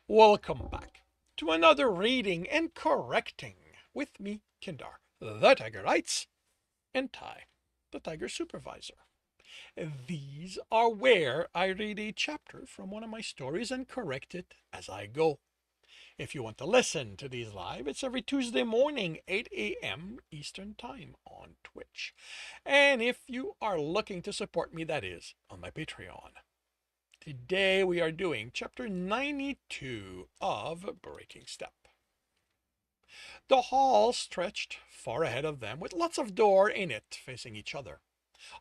Welcome back to another reading and correcting with me, Kindar, the Tiger Writes, and Ty, the Tiger Supervisor. These are where I read a chapter from one of my stories and correct it as I go. If you want to listen to these live, it's every Tuesday morning, 8 a.m. Eastern Time on Twitch. And if you are looking to support me, that is on my Patreon. Today we are doing chapter 92 of Breaking Step. The hall stretched far ahead of them with lots of door in it facing each other.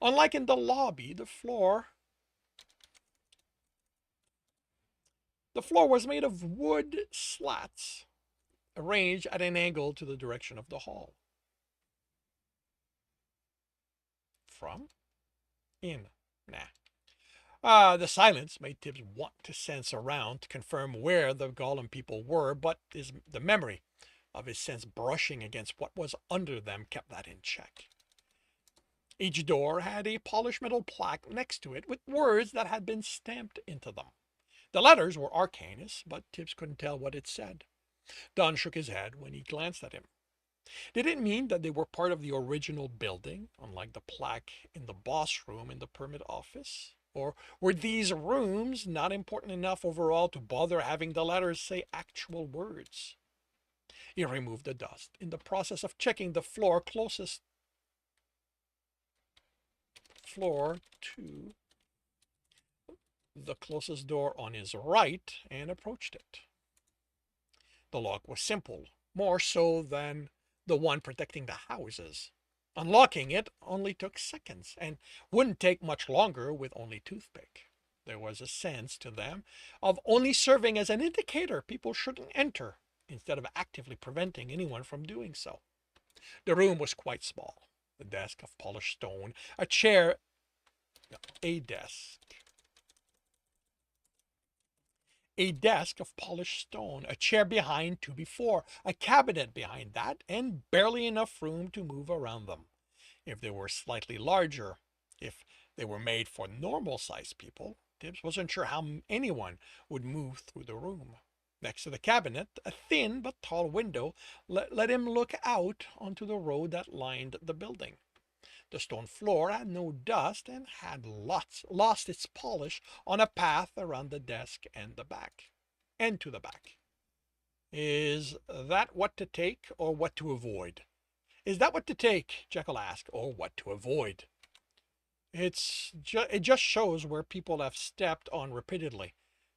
Unlike in the lobby, the floor was made of wood slats arranged at an angle to the direction of the hall. From? In. Nah. The silence made Tibs want to sense around to confirm where the Golem people were, but the memory of his sense brushing against what was under them kept that in check. Each door had a polished metal plaque next to it with words that had been stamped into them. The letters were Arcanus, but Tibs couldn't tell what it said. Don shook his head when he glanced at him. Did it mean that they were part of the original building, unlike the plaque in the boss room in the permit office? Or were these rooms not important enough overall to bother having the letters say actual words? He removed the dust in the process of checking the floor to the closest door on his right and approached it. The lock was simple, more so than the one protecting the houses. Unlocking it only took seconds and wouldn't take much longer with only toothpick. There was a sense to them of only serving as an indicator people shouldn't enter instead of actively preventing anyone from doing so. The room was quite small. A desk of polished stone, a chair, a desk. A desk of polished stone, a chair behind two before, a cabinet behind that, and barely enough room to move around them. If they were slightly larger, if they were made for normal-sized people, Tibbs wasn't sure how anyone would move through the room. Next to the cabinet, a thin but tall window let him look out onto the road that lined the building. The stone floor had no dust and had lost its polish on a path around the desk and to the back. Is that what to take or what to avoid? Is that what to take? Jekyll asked, or what to avoid? It just shows where people have stepped on repeatedly,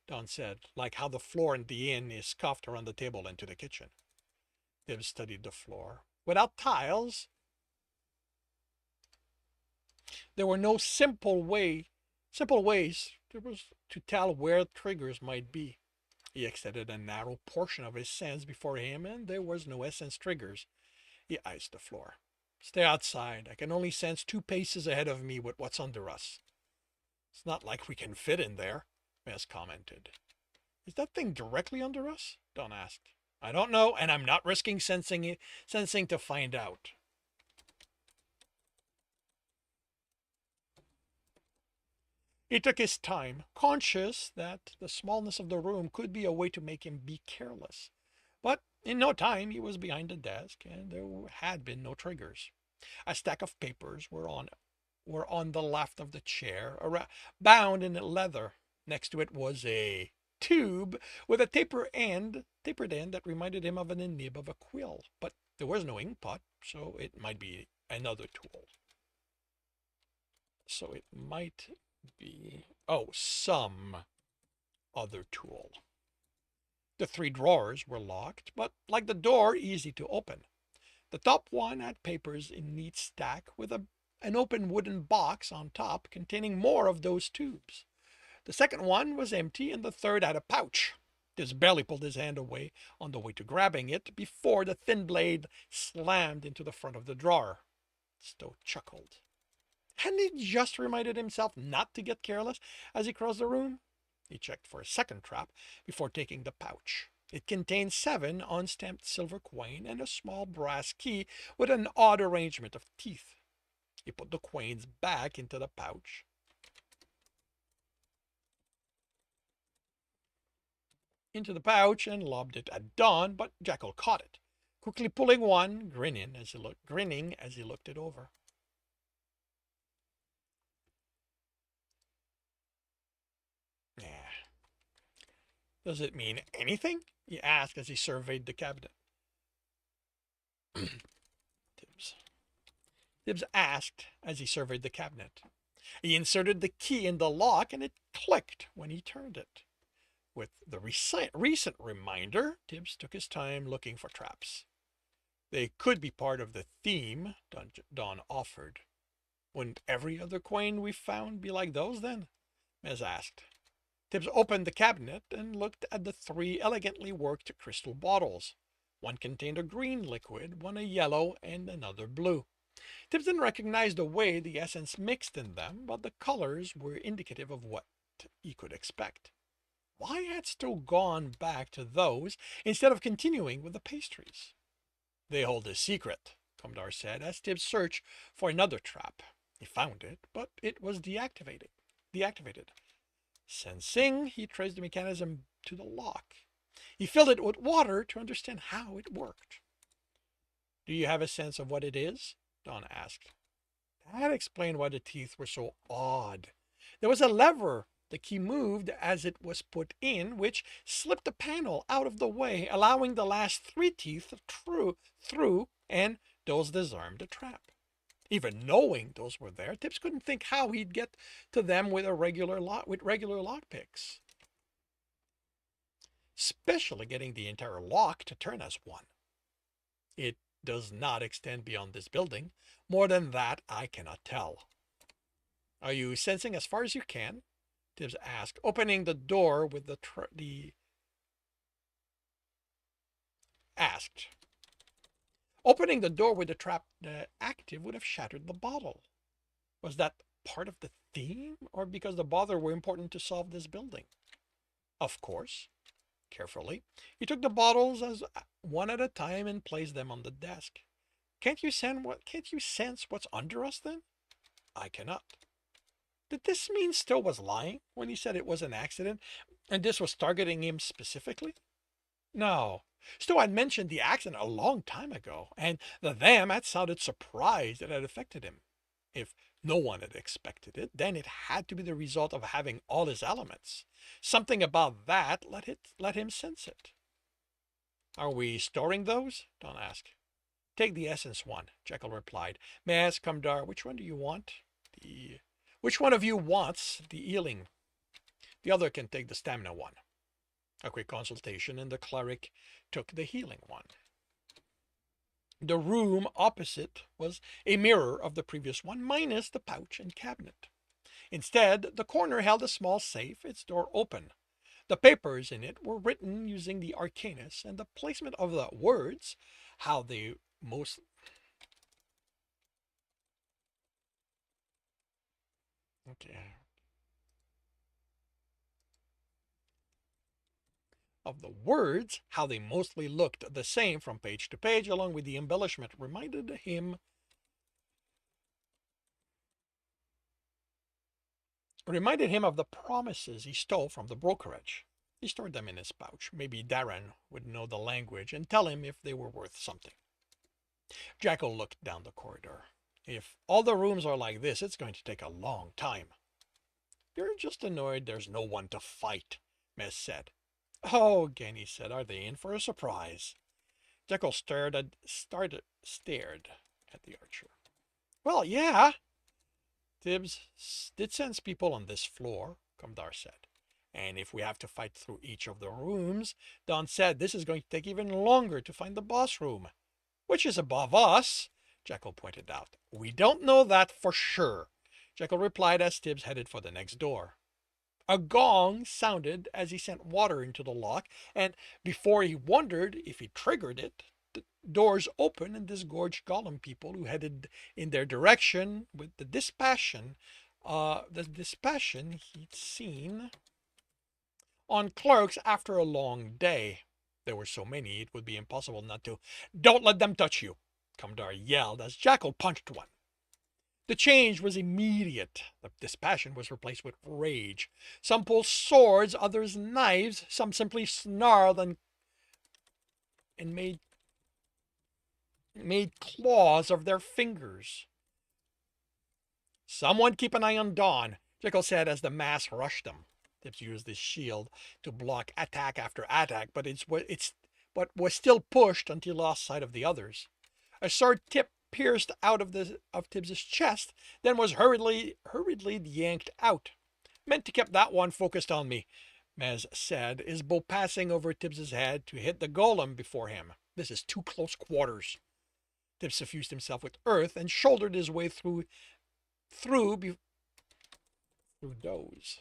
Don said, like how the floor in the inn is scuffed around the table into the kitchen. Dib studied the floor. Without tiles, there were no simple ways there was to tell where triggers might be. He extended a narrow portion of his sense before him, and there was no essence triggers. He iced the floor. Stay outside. I can only sense 2 paces ahead of me with what's under us. It's not like we can fit in there, Mez commented. Is that thing directly under us? Don asked. I don't know, and I'm not risking sensing to find out. He took his time, conscious that the smallness of the room could be a way to make him be careless. But in no time he was behind the desk, and there had been no triggers. A stack of papers were on the left of the chair, bound in leather. Next to it was a tube with a tapered end that reminded him of an nib of a quill. But there was no ink pot, so it might be another tool. So it might be, some other tool. The 3 drawers were locked, but like the door, easy to open. The top one had papers in neat stack with an open wooden box on top containing more of those tubes. The second one was empty, and the third had a pouch. This barely pulled his hand away on the way to grabbing it before the thin blade slammed into the front of the drawer. Stowe chuckled. Hadn't he just reminded himself not to get careless as he crossed the room? He checked for a second trap before taking the pouch. It contained 7 unstamped silver coins and a small brass key with an odd arrangement of teeth. He put the coins back into the pouch. into the pouch and lobbed it at Don, but Jackal caught it, quickly pulling one, grinning as he looked it over. Yeah. Does it mean anything? He asked as he surveyed the cabinet. Tibbs. Tibbs asked as he surveyed the cabinet. He inserted the key in the lock and it clicked when he turned it. With the recent reminder, Tibbs took his time looking for traps. They could be part of the theme, Don offered. Wouldn't every other coin we found be like those then? Mez asked. Tibbs opened the cabinet and looked at the three elegantly worked crystal bottles. One contained a green liquid, one a yellow, and another blue. Tibbs didn't recognize the way the essence mixed in them, but the colors were indicative of what he could expect. Why had Stowe gone back to those instead of continuing with the pastries? They hold a secret, Comdar said, as Tibbs searched for another trap. He found it, but it was deactivated. Sensing, he traced the mechanism to the lock. He filled it with water to understand how it worked. Do you have a sense of what it is? Don asked. That explained why the teeth were so odd. There was a lever the key moved as it was put in, which slipped the panel out of the way, allowing the last three teeth through, and those disarmed the trap. Even knowing those were there, Tibbs couldn't think how he'd get to them with regular lockpicks. Especially getting the entire lock to turn as one. It does not extend beyond this building. More than that, I cannot tell. Are you sensing as far as you can? Tibbs asked, opening the door with Opening the door with the trap active would have shattered the bottle. Was that part of the theme, or because the bottle were important to solve this building? Of course. Carefully, he took the bottles as one at a time and placed them on the desk. Can't you sense what's under us then? I cannot. Did this mean Stowe was lying when he said it was an accident and this was targeting him specifically? No. Stowe had mentioned the accident a long time ago, and the them had sounded surprised it had affected him. If no one had expected it, then it had to be the result of having all his elements. Something about that let him sense it. Are we storing those? Don asked. Take the essence one, Jekyll replied. May I ask, Comdar, which one do you want? Which one of you wants the healing? The other can take the stamina one. A quick consultation, and the cleric took the healing one. The room opposite was a mirror of the previous one, minus the pouch and cabinet. Instead, the corner held a small safe, its door open. The papers in it were written using the arcanus, and the placement of the words, how they most... Okay. Of the words, how they mostly looked the same from page to page, along with the embellishment, reminded him of the promises he stole from the brokerage. He stored them in his pouch. Maybe Darren would know the language and tell him if they were worth something. Jackal looked down the corridor. If all the rooms are like this, it's going to take a long time. You're just annoyed there's no one to fight, Mez said. Oh, again, he said, are they in for a surprise? Jekyll stared at the archer. Well, yeah. Tibbs did sense people on this floor, Comdar said. And if we have to fight through each of the rooms, Don said this is going to take even longer to find the boss room. Which is above us, Jekyll pointed out. We don't know that for sure, Jekyll replied as Tibbs headed for the next door. A gong sounded as he sent water into the lock, and before he wondered if he triggered it, the doors opened and disgorged golem people who headed in their direction with the dispassion he'd seen on clerks after a long day. There were so many it would be impossible not to. Don't let them touch you, Comdar yelled as Jackal punched one. The change was immediate. The dispassion was replaced with rage. Some pulled swords, others knives, some simply snarled and made claws of their fingers. Someone keep an eye on Dawn, Jekyll said as the mass rushed them. Tibs used his shield to block attack after attack, but was still pushed until he lost sight of the others. A sword tip pierced out of Tibbs's chest, then was hurriedly yanked out. Meant to keep that one focused on me, Mez said, his bow passing over Tibbs's head to hit the golem before him. This is too close quarters. Tibbs suffused himself with earth and shouldered his way through those.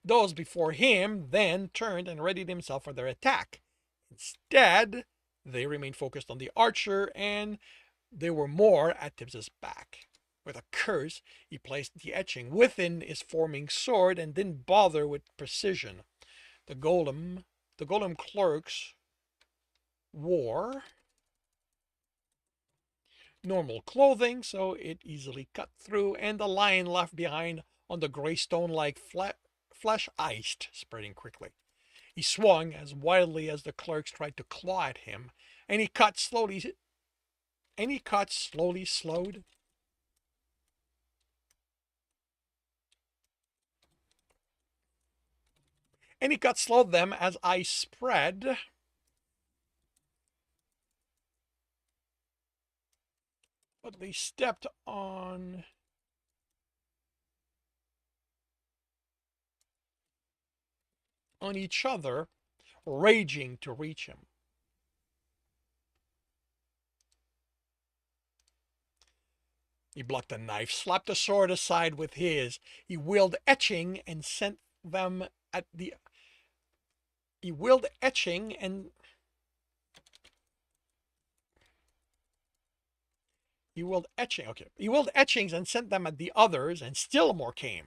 Those before him then turned and readied himself for their attack. Instead, they remained focused on the archer, and they were more at Tibbs's back. With a curse, he placed the etching within his forming sword and didn't bother with precision. The golem clerks wore normal clothing, so it easily cut through, and the line left behind on the gray stone-like flesh iced, spreading quickly. He swung as wildly as the clerks tried to claw at him, and he cut slowly slowed. And he cut slowed them as ice spread. But they stepped on each other, raging to reach him. He blocked the knife, slapped the sword aside with his. He wielded etching and sent them at the. He wielded etching and. He wielded etching. Okay. He wielded etchings and sent them at the others, and still more came.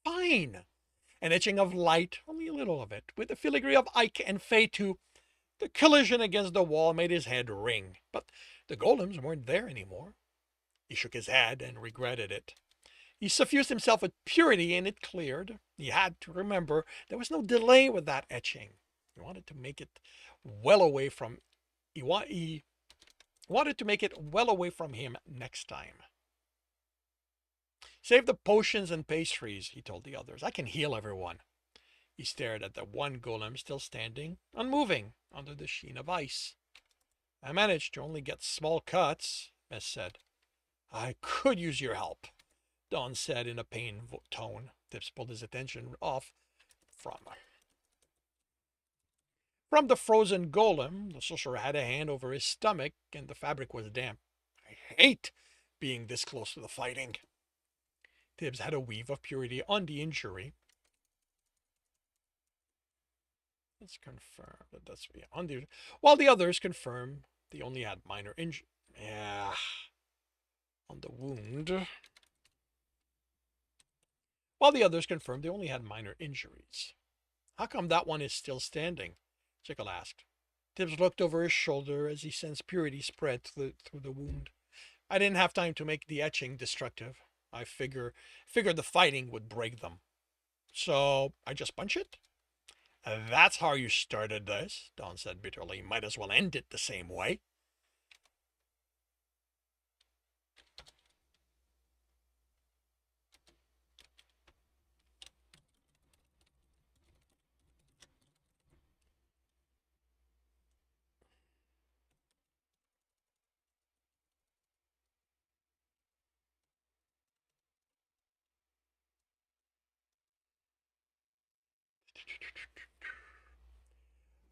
Fine. An etching of light, only a little of it, with the filigree of Ike and Fay too. The collision against the wall made his head ring, but the golems weren't there anymore. He shook his head and regretted it. He suffused himself with purity and it cleared. He had to remember there was no delay with that etching. He wanted to make it well away from he wanted to make it well away from him next time. Save the potions and pastries, he told the others. I can heal everyone. He stared at the one golem still standing, unmoving, under the sheen of ice. I managed to only get small cuts, Mess said. I could use your help, Dawn said in a pained tone. Tibs pulled his attention off from the frozen golem. The sorcerer had a hand over his stomach, and the fabric was damp. I hate being this close to the fighting. Tibs had a weave of purity on the injury. Let's confirm that that's on the. While the others confirm they only had minor injury. Yeah. On the wound. While the others confirmed they only had minor injuries. How come that one is still standing? Jekyll asked. Tibs looked over his shoulder as he sensed purity spread through the wound. I didn't have time to make the etching destructive. I figured the fighting would break them. So I just punch it? That's how you started this, Dawn said bitterly. Might as well end it the same way.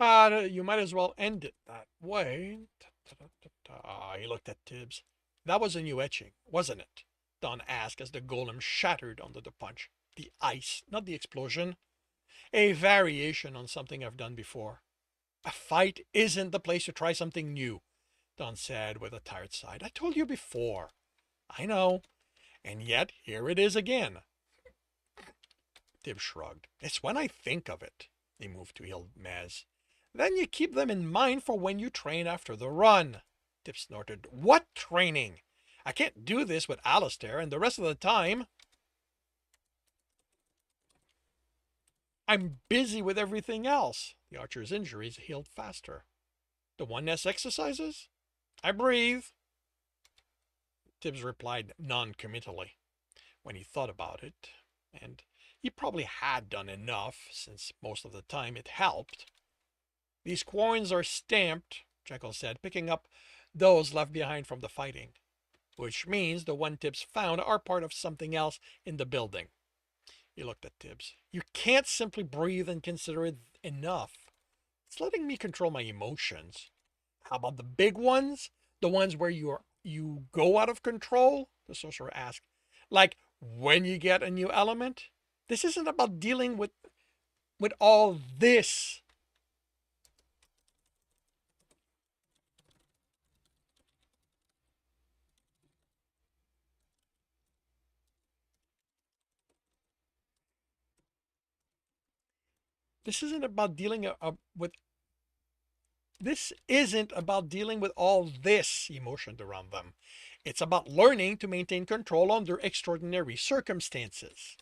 You might as well end it that way. He looked at Tibs. That was a new etching, wasn't it? Dawn asked as the golem shattered under the punch. The ice, not the explosion. A variation on something I've done before. A fight isn't the place to try something new, Dawn said with a tired sigh. I told you before. I know. And yet, here it is again. Tibs shrugged. It's when I think of it. He moved to heal Mez. Then you keep them in mind for when you train after the run. Tip snorted. What training? I can't do this with Alistair, and the rest of the time I'm busy with everything else. The archer's injuries healed faster. The oneness exercises? I breathe. Tibbs replied non-committally when he thought about it, and he probably had done enough, since most of the time it helped. These coins are stamped, Jekyll said, picking up those left behind from the fighting, which means the one Tibbs found are part of something else in the building. He looked at Tibbs. You can't simply breathe and consider it enough. It's letting me control my emotions. How about the big ones? The ones where you go out of control? The sorcerer asked. Like when you get a new element? This isn't about dealing with all this. This isn't about dealing with This isn't about dealing with all this emotion around them. It's about learning to maintain control under extraordinary circumstances.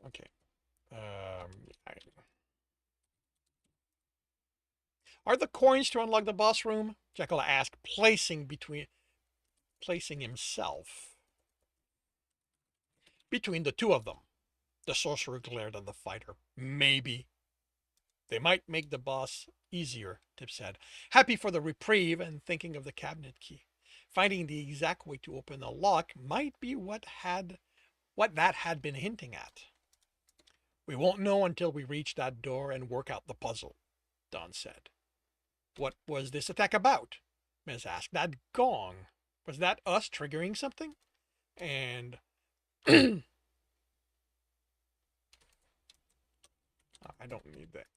Okay. I, are the coins to unlock the boss room? Jekyll asked, placing himself between the two of them. The sorcerer glared at the fighter. Maybe. They might make the boss easier, Tip said, happy for the reprieve and thinking of the cabinet key. Finding the exact way to open the lock might be what that had been hinting at. We won't know until we reach that door and work out the puzzle, Don said. What was this attack about? Miss asked. That gong. Was that us triggering something? And I don't need that.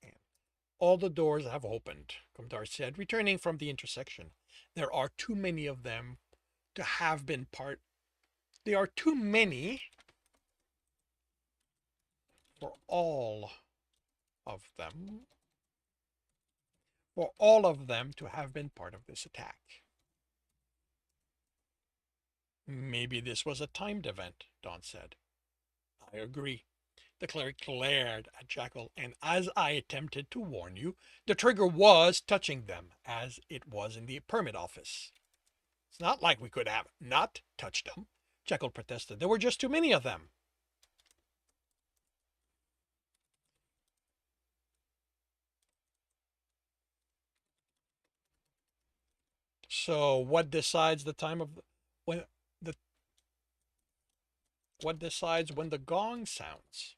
All the doors have opened, Kumdar said, returning from the intersection. There are too many of them to have been part. There are too many for all of them. For all of them to have been part of this attack. Maybe this was a timed event, Don said. I agree. The cleric glared at Jackal, and as I attempted to warn you, the trigger was touching them, as it was in the permit office. It's not like we could have not touched them, Jekyll protested. There were just too many of them. So what decides the time of when the what decides when the gong sounds?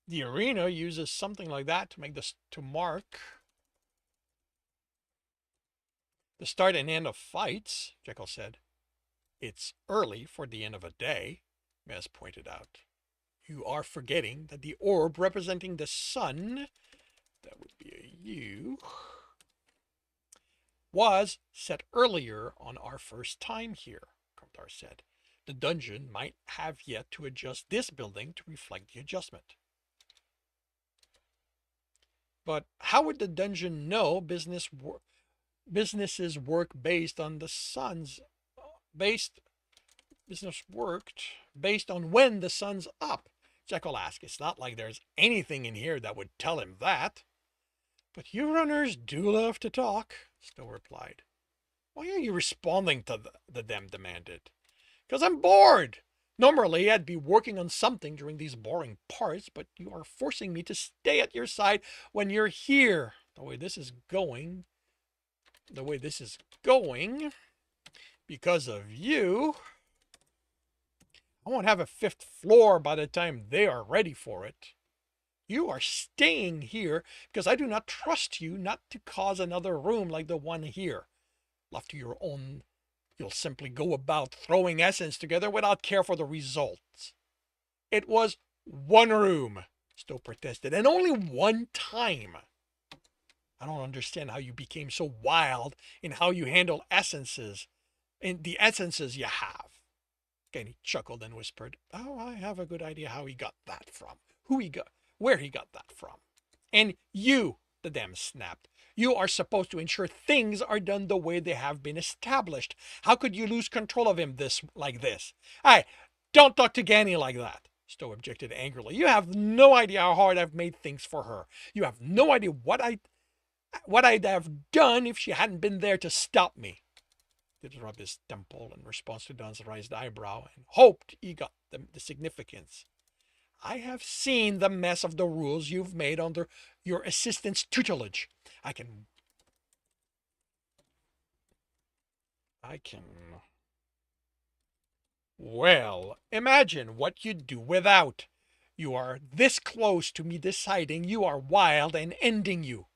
The arena uses something like that to make this to mark the start and end of fights, Jekyll said. It's early for the end of a day, Mez pointed out. You are forgetting that the orb representing the sun, that would be a U, was set earlier on our first time here, Komtar said. The dungeon might have yet to adjust this building to reflect the adjustment. But how would the dungeon know businesses work based on the sun's based business worked based on when the sun's up? Jekyll asked. It's not like there's anything in here that would tell him that. But you runners do love to talk, Stowe replied. Why are you responding to them demanded. Because I'm bored. Normally, I'd be working on something during these boring parts, but you are forcing me to stay at your side when you're here. The way this is going, because of you, I won't have a fifth floor by the time they are ready for it. You are staying here because I do not trust you not to cause another room like the one here. Left to your own, you'll simply go about throwing essence together without care for the results. It was one room, Stowe protested, and only one time. I don't understand how you became so wild in how you handle essences, in the essences you have. Kenny chuckled and whispered, "Oh, I have a good idea how he got that from. Where he got that from. And you," the dam snapped, "you are supposed to ensure things are done the way they have been established. How could you lose control of him like this? Hey, don't talk to Ganny like that." Stowe objected angrily. "You have no idea how hard I've made things for her. You have no idea what I'd have done if she hadn't been there to stop me." Tibbs rubbed his temple in response to Don's raised eyebrow and hoped he got the significance. "I have seen the mess of the rules you've made under your assistant's tutelage. I can well, imagine what you'd do without. You are this close to me deciding you are wild and ending you.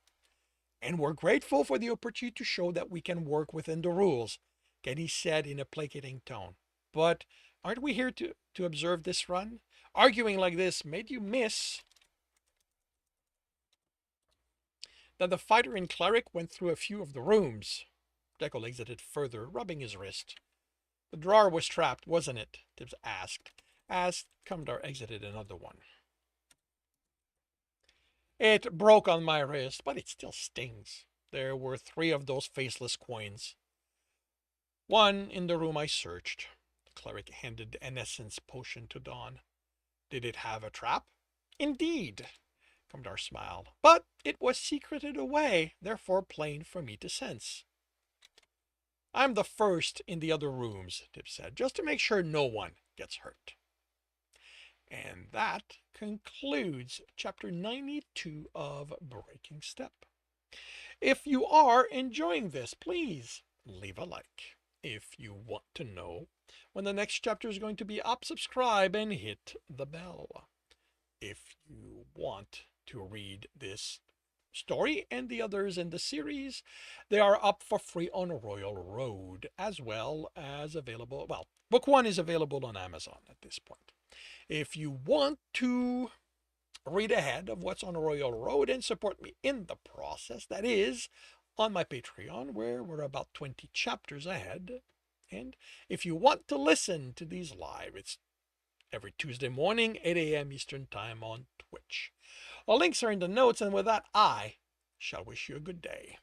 And we're grateful for the opportunity to show that we can work within the rules," Getty said in a placating tone. "But aren't we here to observe this run? Arguing like this made you miss that the fighter and cleric went through a few of the rooms." Dekel exited further, rubbing his wrist. "The drawer was trapped, wasn't it?" Tibbs asked, as Commodore exited another one. "It broke on my wrist, but it still stings. There were 3 of those faceless coins. One in the room I searched." The cleric handed an essence potion to Dawn. "Did it have a trap?" "Indeed." Commodore smiled. "But it was secreted away, therefore plain for me to sense." "I'm the first in the other rooms," Tibbs said, "just to make sure no one gets hurt." And that concludes chapter 92 of Breaking Step. If you are enjoying this, please leave a like. If you want to know when the next chapter is going to be up, subscribe and hit the bell. If you want to read this story and the others in the series, they are up for free on Royal Road, as well as available. Well, book 1 is available on Amazon at this point. If you want to read ahead of what's on Royal Road and support me in the process, that is on my Patreon, where we're about 20 chapters ahead. And if you want to listen to these live, it's every Tuesday morning, 8 a.m. Eastern Time on Twitch. All links are in the notes, and with that, I shall wish you a good day.